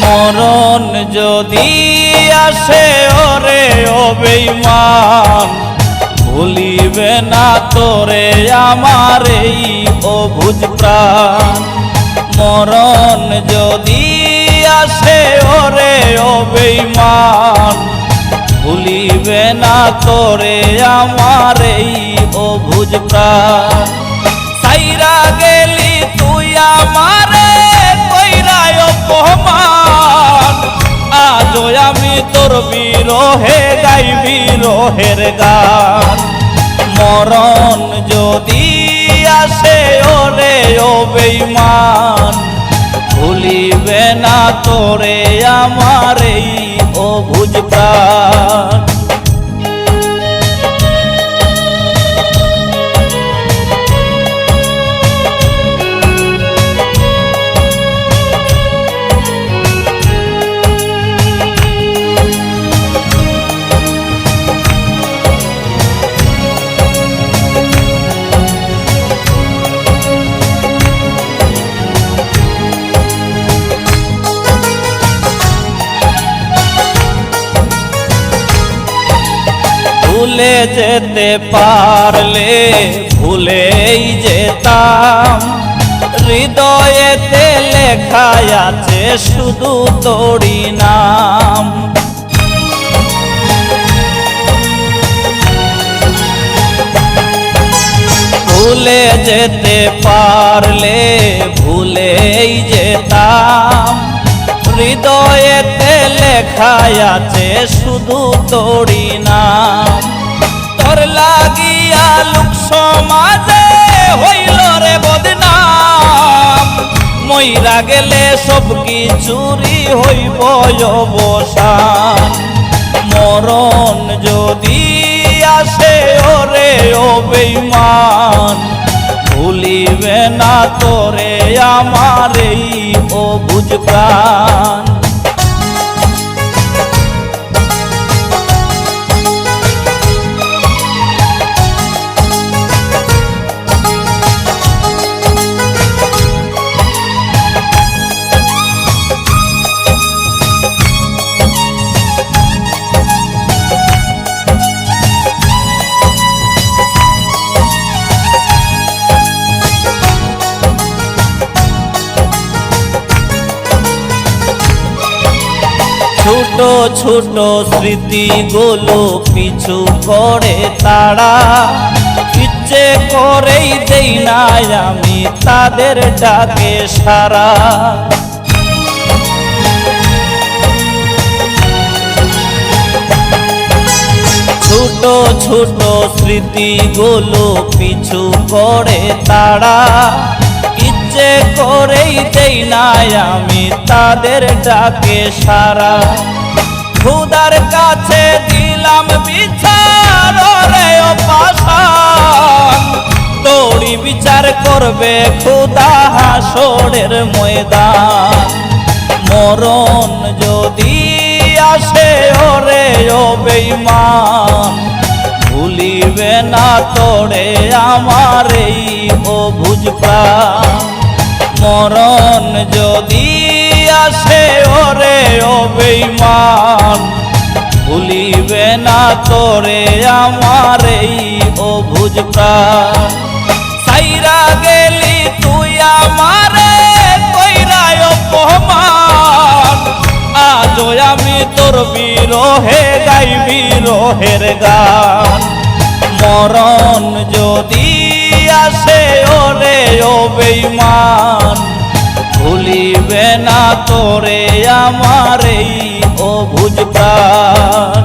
মরণ যদি আসে ওরে ও বেঈমান, ভুলিবে না তোরে আমার এই অবুঝ প্রাণ। মরণ যদি আসে ওরে ও বেঈমান, ভুলিবে না তোরে আমার এই অবুঝ প্রাণ। সাইরা গেলি তুই আমারে কইরা অপমান, আজও আমি তোর বিরহে গাই বিরহের গান। মরণ যদি আসে ওরে ও বেঈমান, ভুলিবে না তোরে আমার এই অবুঝ প্রাণ। ভুলে যেতে পারলে ভুলেই যেতাম, হৃদয়েতে লেখা আছে শুধু তোরই নাম। ভুলে যেতে পারলে ভুলেই যেতাম, হৃদয়েতে লেখা আছে শুধু তোরই নাম। তোর লাগিয়া লোক সমাজে হইল রে বদনাম, মইরা গেলে সব কিছুরই হইব অবসান। মরণ যদি আসে ওরে ও বেঈমান, ভুলিবে না তোরে আমার এই অবুঝ প্রাণ। ছোট ছোট স্মৃতিগুলো পিছু করে তারা, ইচ্ছে করেই দেই না আমি তাদের ডাকে সারা। ছোট ছোট স্মৃতিগুলো পিছু করে তারা, ইচ্ছে করেই দেই না আমি তাদের ডাকে সারা। খোদার কাছে দিলাম বিচার রে ও পাষাণ, তোরই বিচার করবে খোদা হাসরের ময়দান। মরণ যদি আসে ওরে ও বেঈমান, ভুলিবে না তোরে আমার এই অবুঝ প্রাণ। মরণ যদি আসে ওরে ও বেঈমান, ভুলিবে না তোরে আমার এই অবুঝ প্রাণ। সাইরা গেলি তুই আমারে কইরা অপমান, আজও আমি তোর বিরহে গাই বিরহের গান। মরণ যদি আসে ওরে ও বেঈমান, ভুলিবে না তোরে আমার এই অবুঝ প্রাণ।